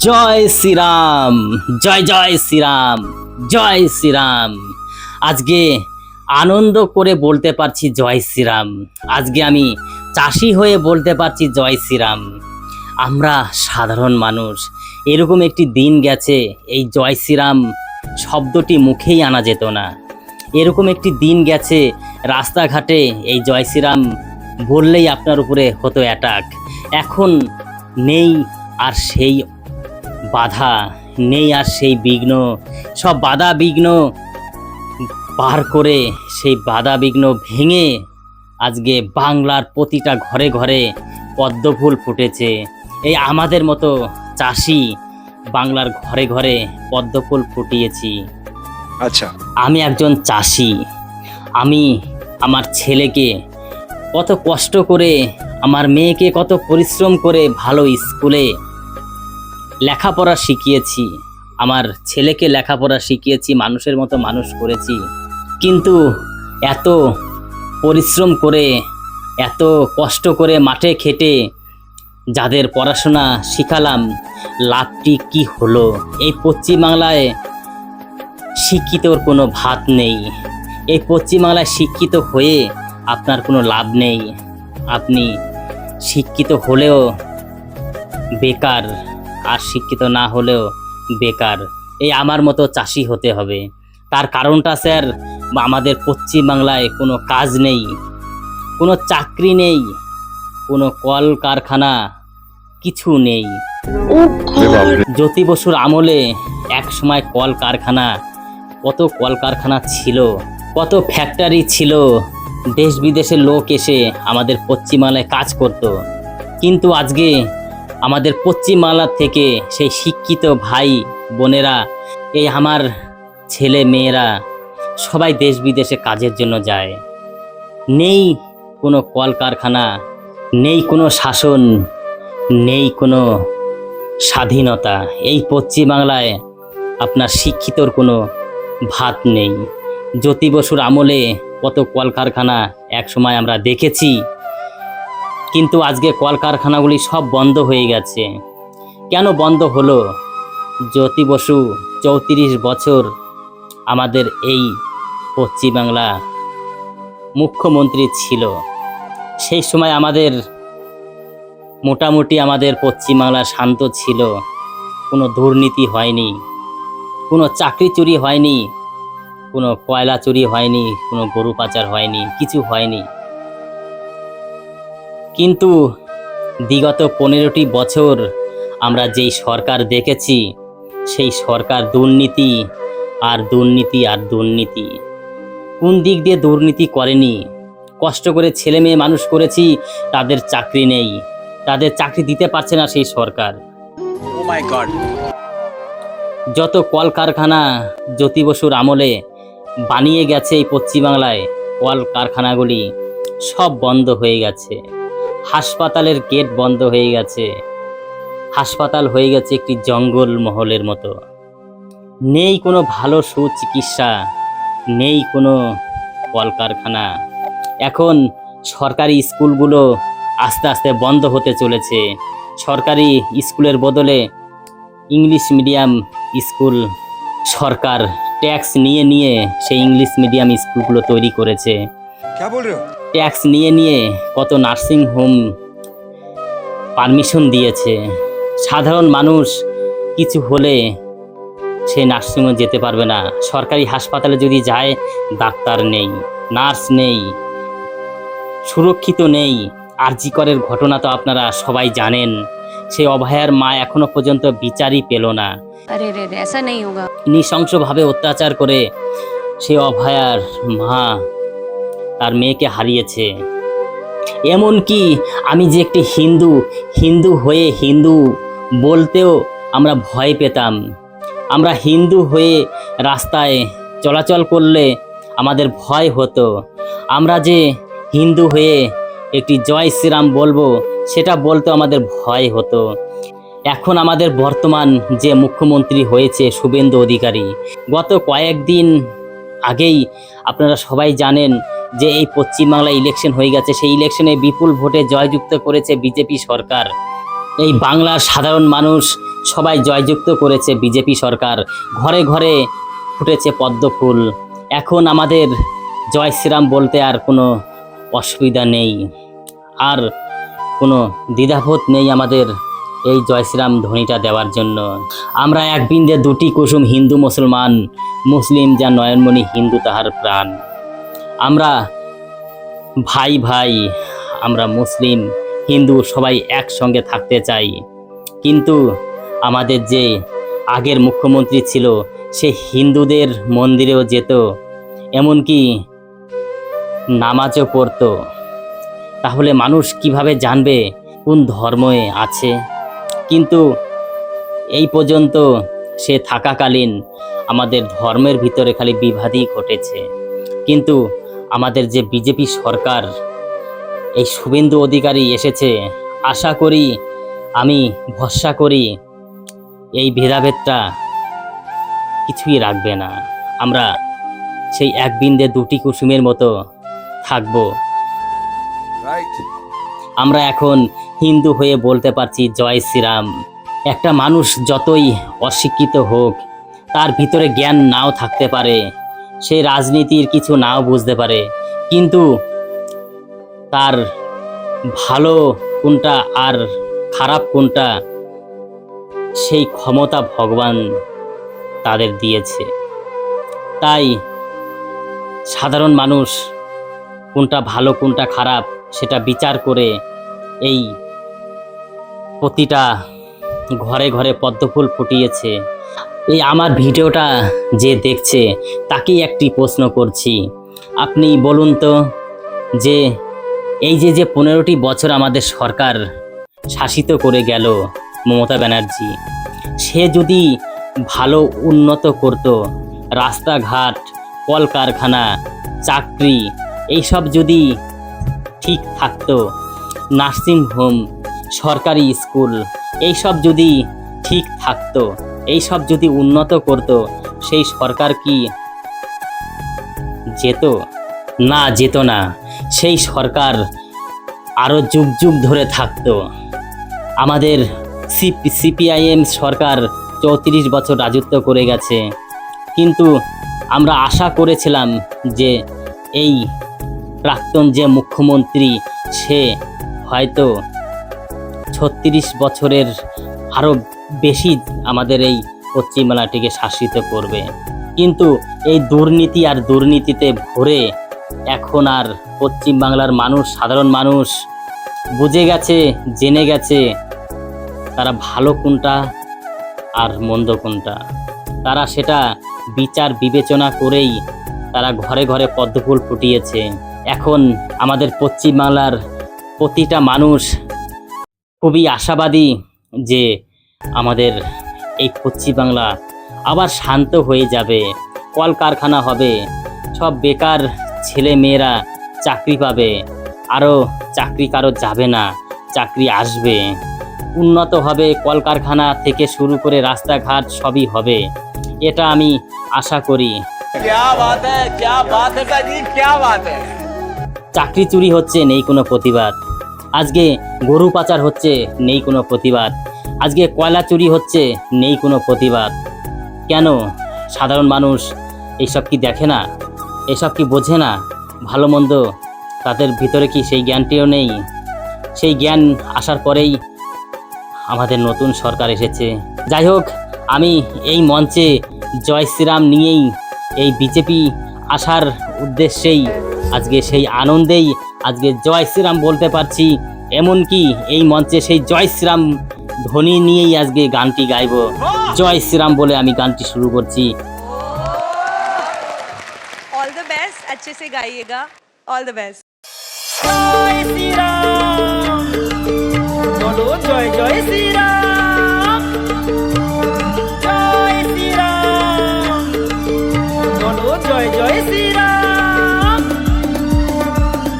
জয় শ্রীরাম, জয় জয় শ্রীরাম, জয় শ্রীরাম। আজকে আনন্দ করে বলতে পারছি জয় শ্রীরাম। আজকে আমি চাষি হয়ে বলতে পারছি জয় শ্রীরাম। আমরা সাধারণ মানুষ, এরকম একটি দিন গেছে এই জয় শ্রীরাম শব্দটি মুখেই আনা যেত না। এরকম একটি দিন গেছে রাস্তাঘাটে এই জয় শ্রীরাম বললেই আপনার উপরে হতো অ্যাটাক। এখন নেই আর সেই বাধা, নেই আর সেই বিঘ্ন। সব বাধা বিঘ্ন পার করে, সেই বাধা বিঘ্ন ভেঙে আজকে বাংলার প্রতিটা ঘরে ঘরে পদ্মফুল ফুটেছে। এই আমাদের মতো চাষি বাংলার ঘরে ঘরে পদ্মফুল ফুটিয়েছি। আচ্ছা, আমি একজন চাষি। আমি আমার ছেলেকে কত কষ্ট করে, আমার মেয়েকে কত পরিশ্রম করে ভালো স্কুলে লেখাপড়া শিখিয়েছি, আমার ছেলেকে লেখাপড়া শিখিয়েছি, মানুষের মতো মানুষ করেছি। কিন্তু এত পরিশ্রম করে, এত কষ্ট করে মাঠে খেটে যাদের পড়াশোনা শিখালাম, লাভটি কি হলো? এই পশ্চিমবাংলায় শিক্ষিতর কোনো ভাত নেই। এই পশ্চিমবাংলায় শিক্ষিত হয়ে আপনার কোনো লাভ নেই। আপনি শিক্ষিত হলেও বেকার, আর শিক্ষিত না হলেও বেকার। এই আমার মতো চাষি হতে হবে। তার কারণটা স্যার, আমাদের পশ্চিমবাংলায় কোনো কাজ নেই, কোনো চাকরি নেই, কোনো কল কারখানা কিছু নেই। জ্যোতি বসুর আমলে এক সময় কল কারখানা, কত কল কারখানা ছিল, কত ফ্যাক্টরি ছিল, দেশ বিদেশের লোক এসে আমাদের পশ্চিমবাংলায় কাজ করত। কিন্তু আজকে আমাদের পশ্চিমবাংলা থেকে সেই শিক্ষিত ভাই বোনেরা, এই আমার ছেলে মেয়েরা সবাই দেশ বিদেশে কাজের জন্য যায়। নেই কোনো কল কারখানা, নেই কোনো শাসন, নেই কোনো স্বাধীনতা। এই পশ্চিমবাংলায় আপনার শিক্ষিতর কোনো ভাত নেই। জ্যোতি বসুর আমলে কত কলকারখানা এক সময় আমরা দেখেছি, কিন্তু আজকে কলকারখানাগুলি সব বন্ধ হয়ে গেছে। কেন বন্ধ হলো? জ্যোতি বসু 34 বছর আমাদের এই পশ্চিমবাংলা মুখ্যমন্ত্রী ছিল। সেই সময় আমাদের মোটামুটি আমাদের পশ্চিমবাংলা শান্ত ছিল, কোনো দুর্নীতি হয়নি, কোনো চাকরি চুরি হয়নি, কোনো কয়লা চুরি হয়নি, কোনো গরু পাচার হয়নি, কিছু হয়নি। কিন্তু বিগত 15টি বছর আমরা যেই সরকার দেখেছি, সেই সরকার দুর্নীতি আর দুর্নীতি আর দুর্নীতি। কোন দিক দিয়ে দুর্নীতি করেনি? কষ্ট করে ছেলে মেয়ে মানুষ করেছি, তাদের চাকরি নেই, তাদের চাকরি দিতে পারছে না সেই সরকার। ও মাই গড। যত কলকারখানা জ্যোতি বসুর আমলে বানিয়ে গেছে এই পশ্চিমবাংলায়, কল কারখানাগুলি সব বন্ধ হয়ে গেছে। হাসপাতালের গেট বন্ধ হয়ে গেছে। হাসপাতাল হয়ে গেছে একটি জঙ্গল মহলের মতো। নেই কোনো ভালো সুচিকিৎসা, নেই কোনো কলকারখানা। এখন সরকারি স্কুলগুলো আস্তে আস্তে বন্ধ হতে চলেছে। সরকারি স্কুলের বদলে ইংলিশ মিডিয়াম স্কুল সরকার ট্যাক্স নিয়ে নিয়ে সেই ইংলিশ মিডিয়াম স্কুলগুলো তৈরি করেছে। ট্যাক্স নিয়ে নিয়ে কত নার্সিং হোম পারমিশন দিয়েছে। সাধারণ মানুষ কিছু হলে সে নার্সিংহোমে যেতে পারবে না। সরকারি হাসপাতালে যদি যায়, ডাক্তার নেই, নার্স নেই, সুরক্ষিত নেই। আরজি করের ঘটনা তো আপনারা সবাই জানেন। সেই অভয়ার মা এখনো পর্যন্ত বিচারই পেল না। নৃশংসভাবে অত্যাচার করে সেই অভয়ার মা তার মেয়েকে হারিয়েছে। এমনকি আমি যে একটি হিন্দু হয়ে হিন্দু বলতেও আমরা ভয় পেতাম। আমরা হিন্দু হয়ে রাস্তায় চলাচল করলে আমাদের ভয় হতো। আমরা যে হিন্দু হয়ে একটি জয় শ্রীরাম বলবো, সেটা বলতে আমাদের ভয় হতো। এখন আমাদের বর্তমান যে মুখ্যমন্ত্রী হয়েছে শুভেন্দু অধিকারী, গত কয়েকদিন আগেই আপনারা সবাই জানেন যে এই পশ্চিমবাংলায় ইলেকশন হয়ে গেছে। সেই ইলেকশনে বিপুল ভোটে জয়যুক্ত করেছে বিজেপি সরকার। এই বাংলার সাধারণ মানুষ সবাই জয়যুক্ত করেছে বিজেপি সরকার, ঘরে ঘরে ফুটেছে পদ্ম ফুল। এখন আমাদের জয় শ্রীরাম বলতে আর কোনো অসুবিধা নেই, আর কোনো দ্বিধাবোধ নেই আমাদের এই জয় শ্রীরাম ধ্বনিটা দেওয়ার জন্য। আমরা এক বিন্দে দুটি কুসুম, হিন্দু মুসলমান, মুসলিম যা নয়নমণি, হিন্দু তাহার প্রাণ। আমরা ভাই ভাই, আমরা মুসলিম হিন্দু সবাই একসঙ্গে থাকতে চাই। কিন্তু আমাদের যে আগের মুখ্যমন্ত্রী ছিল, সে হিন্দুদের মন্দিরেও যেত, এমনকি নামাজও পড়তো। তাহলে মানুষ কিভাবে জানবে কোন ধর্মে আছে? কিন্তু এই পর্যন্ত সে থাকাকালীন আমাদের ধর্মের ভিতরে খালি বিভাদই ঘটেছে। কিন্তু আমাদের যে বিজেপি সরকার, এই শুভেন্দু অধিকারী এসেছে, আশা করি, আমি ভরসা করি এই ভেদাভেদটা কিছুই রাখবে না। আমরা সেই এক বিন্দে দুটি কুসুমের মতো থাকবো। Right. আমরা এখন হিন্দু হয়ে বলতে পারছি জয় শ্রীরাম। একটা মানুষ যতই অশিক্ষিত হোক, তার ভিতরে জ্ঞান নাও থাকতে পারে, সে রাজনীতির কিছু নাও বুঝতে পারে, কিন্তু তার ভালো কোনটা আর খারাপ কোনটা, সেই ক্ষমতা ভগবান তাদের দিয়েছে। তাই সাধারণ মানুষ কোনটা ভালো কোনটা খারাপ সেটা বিচার করে এই প্রতিটা ঘরে ঘরে পদ্মফুল ফুটিয়েছে। এই আমার ভিডিওটা যে দেখছে তাকেই একটি প্রশ্ন করছি, আপনি বলুন তো, যে এই যে 15টি বছর আমাদের সরকার শাসিত করে গেল মমতা ব্যানার্জি, সে যদি ভালো উন্নত করত, রাস্তাঘাট, কলকারখানা, চাকরি এইসব যদি ঠিক থাকতো, নার্সিং হোম, সরকারি স্কুল এইসব যদি ঠিক থাকতো, এইসব যদি উন্নত করত, সেই সরকার কি যেত? না, যেত না। সেই সরকার আরও যুগ যুগ ধরে থাকতো। আমাদের সিপিআইএম সরকার 34 বছর রাজত্ব করে গেছে, কিন্তু আমরা আশা করেছিলাম যে এই প্রাক্তন যে মুখ্যমন্ত্রী, সে হয়তো 36 বছরের আরও বেশি আমাদের এই পশ্চিমবাংলাটিকে শাসিত করবে। কিন্তু এই দুর্নীতি আর দুর্নীতিতে ভরে এখন আর পশ্চিমবাংলার মানুষ, সাধারণ মানুষ বুঝে গেছে, জেনে গেছে তারা ভালো কোনটা আর মন্দ কোনটা। তারা সেটা বিচার বিবেচনা করেই তারা ঘরে ঘরে পদ্মফুল ফুটিয়েছে। এখন আমাদের পশ্চিমবাংলার প্রতিটা মানুষ খুবই আশাবাদী যে আমাদের এই পশ্চিমবাংলা আবার শান্ত হয়ে যাবে, কলকারখানা হবে, সব বেকার ছেলে মেয়েরা চাকরি পাবে, আরও চাকরি কারো যাবে না, চাকরি আসবে, উন্নত হবে, কলকারখানা থেকে শুরু করে রাস্তাঘাট সবই হবে, এটা আমি আশা করি। क्या बात है जी, क्या बात है। চাকরি চুরি হচ্ছে, নেই কোনো প্রতিবাদ। আজকে গরু পাচার হচ্ছে, নেই কোনো প্রতিবাদ। আজকে কয়লা চুরি হচ্ছে, নেই কোনো প্রতিবাদ। কেন সাধারণ মানুষ এইসব কি দেখে না? এসব কি বোঝে না? ভালো মন্দ তাদের ভিতরে কি সেই জ্ঞানটিও নেই? সেই জ্ঞান আসার পরেই আমাদের নতুন সরকার এসেছে। যাই হোক, আমি এই মঞ্চে জয় শ্রীরাম নিয়েই, এই বিজেপি আসার উদ্দেশ্যেই, আজকে সেই আনন্দেই আজকে জয় শ্রীরাম বলতে পারছি। এমনকি এই মঞ্চে সেই জয় শ্রীরাম ধ্বনি নিয়েই আজকে গানটি গাইব। জয় শ্রীরাম বলে আমি গানটি শুরু করছি। ऑल द बेस्ट, अच्छे से गाइएगा, ऑल द बेस्ट। জয় শ্রীরাম, বলো জয় জয় শ্রীরাম, জয় শ্রীরাম, বলো জয় জয় শ্রীরাম।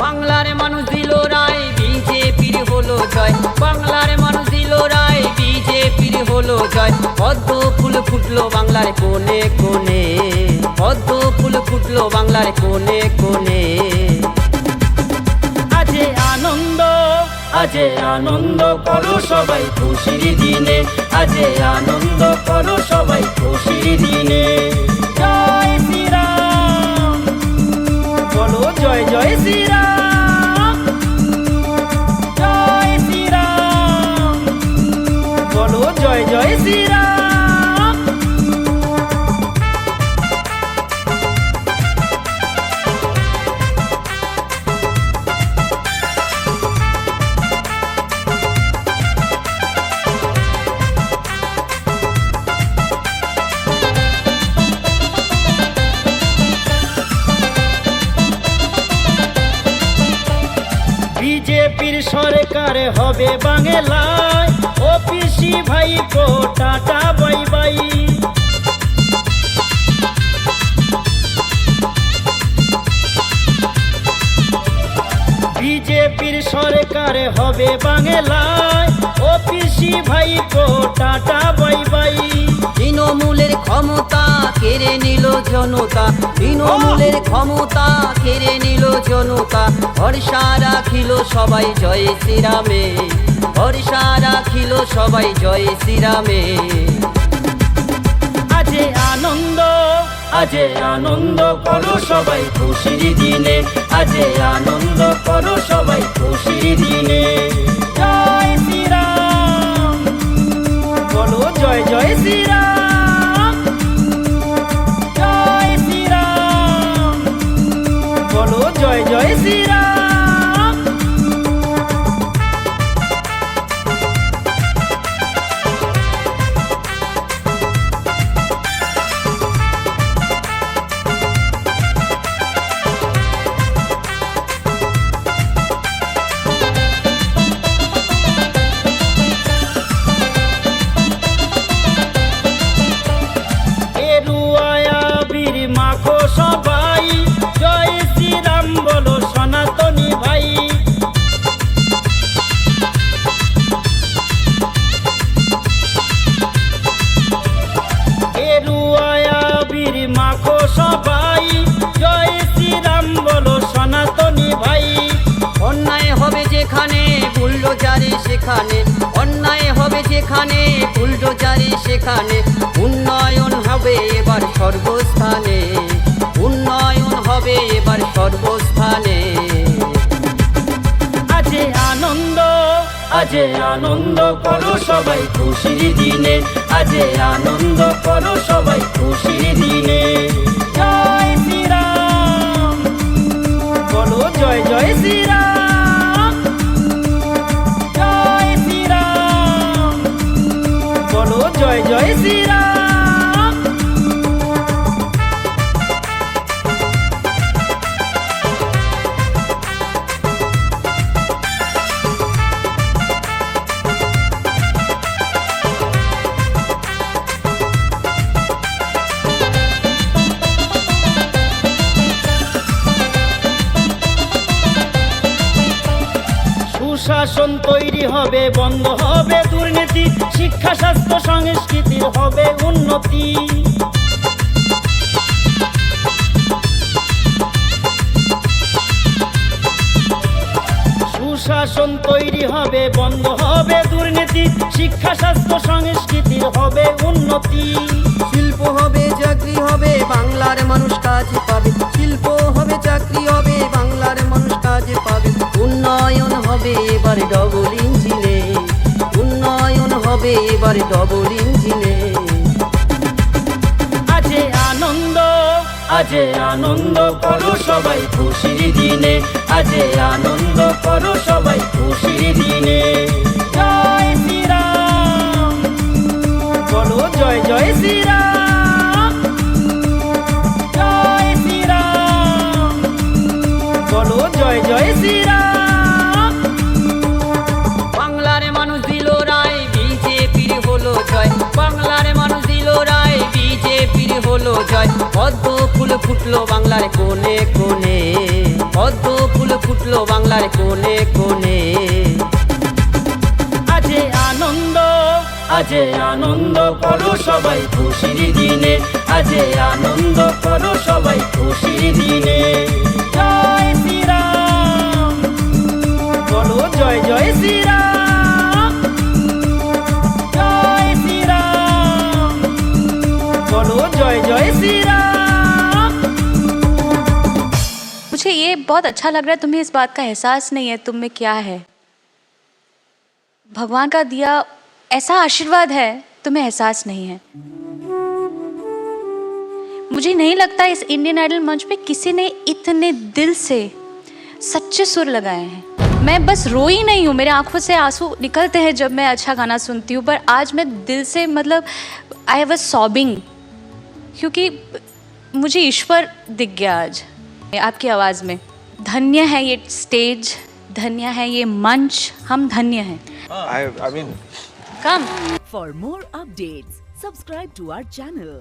বাংলার মানুষ দিল রায়, বিজেপির হলো জয়। বাংলার মানুষ দিল রায়, বিজেপির হলো জয়। পদ্ম ফুল ফুটলো বাংলার কোণে কোণে, পদ্ম ফুল ফুটলো বাংলার কোণে কোণে। আজ আজে আনন্দ করো সবাই খুশির দিনে, আজে আনন্দ করো সবাই খুশির দিনে। জয় শ্রীরাম, বলো জয় জয় শ্রীরাম, জয় শ্রীরাম, বলো জয় জয় শ্রীরাম। বিজেপির সরকার হবে বাংলায়, ও পিসি ভাই কো টাটা বাই বাই। বিজেপির সরকার হবে বাংলায়, ও পিসি ভাই কো টাটা বাই বাই। তৃণমূলের ক্ষমতা কেড়ে নিল জনতা, তৃণমূলের ক্ষমতা কেড়ে নিল জনতা। ভরসা রাখিল সবাই জয় শ্রীরামে, ভরসা রাখিল সবাই জয় শ্রীরামে। আজে আনন্দ, আজে আনন্দ করো সবাই খুশির দিনে, আজে আনন্দ করো সবাই খুশির দিনে। জয় শ্রীরাম, বলো জয় জয় শ্রীরাম, জয় শ্রীরাম, বলো জয় জয় শ্রীরাম। মাখো সবাই জয় শ্রীরাম, বলো সনাতনী ভাই। গেরুয়া বীর মাখো সবাই জয় শ্রীরাম, বলো সনাতনী ভাই। অন্যায় হবে যেখানে বুলডোজারে সেখানে, অন্যায় হবে যেখানে বুলডোজারে সেখানে। উন্নয়ন হবে এবার সর্বস্থানে, উন্নয়ন হবে এবার সর্বস্থানে। আজে আনন্দ, আজে আনন্দ করো সবাই খুশির দিনে, আজে আনন্দ করো সবাই খুশির দিনে। জয় শ্রীরাম, বলো জয় জয় শ্রীরাম, জয় শ্রীরাম, বলো জয় জয় শ্রীরাম। সুশাসন তৈরি হবে, বন্ধ হবে দুর্নীতি, শিক্ষা স্বাস্থ্য সংস্কৃতির হবে উন্নতি। সুশাসন তৈরি হবে, বন্ধ হবে দুর্নীতি, শিক্ষা স্বাস্থ্য সংস্কৃতির হবে উন্নতি। শিল্প হবে, চাকরি হবে, বাংলার মানুষ কাজ পাবে। শিল্প হবে, চাকরি হবে, বাংলার মানুষ কাজ পাবে। উন্নয়ন হবে এবার ডবল ইঞ্জিনে, উন্নয়ন হবে এবার ডবল ইঞ্জিনে। আজে আনন্দ, আজে আনন্দ করো সবাই খুশির দিনে, আজে আনন্দ করো সবাই খুশির দিনে। জয় শ্রীরাম, বলো জয় জয় শ্রীরাম, জয় শ্রীরাম, বলো জয় জয় শ্রীরাম। বাংলার মানুষ দিল রায়, বিজেপির হলো জয়, বাংলার মানুষ দিল রায়, বিজেপির হলো জয়। পদ্ম ফুল ফুটলো বাংলার কোণে কোণে, পদ্ম ফুল ফুটলো বাংলার কোণে কোণে। আজে আনন্দ, আজে আনন্দ করো সবাই খুশির দিনে, আজে আনন্দ করো সবাই খুশির দিনে। জয় শ্রীরাম, বলো জয় জয় শ্রী রাম, জয় শ্রী রাম, বলো জয় জয় শ্রী রাম। मुझे ये बहुत अच्छा लग रहा है, तुम्हें इस बात का एहसास नहीं है तुम में क्या है। भगवान का दिया ऐसा आशीर्वाद है, तुम्हें एहसास नहीं है। मुझे नहीं लगता इस इंडियन आइडल मंच पे किसी ने इतने दिल से सच्चे सुर लगाए हैं। मैं बस रोई नहीं हूँ, मेरे आंखों से आंसू निकलते हैं जब मैं अच्छा गाना सुनती हूँ, पर आज मैं दिल से मतलब आई वाज सॉबिंग, क्योंकि मुझे ईश्वर दिख गया आज आपकी आवाज़ में। धन्य है ये स्टेज, धन्य है ये मंच, हम धन्य हैं। I mean, come For more updates, subscribe to our channel.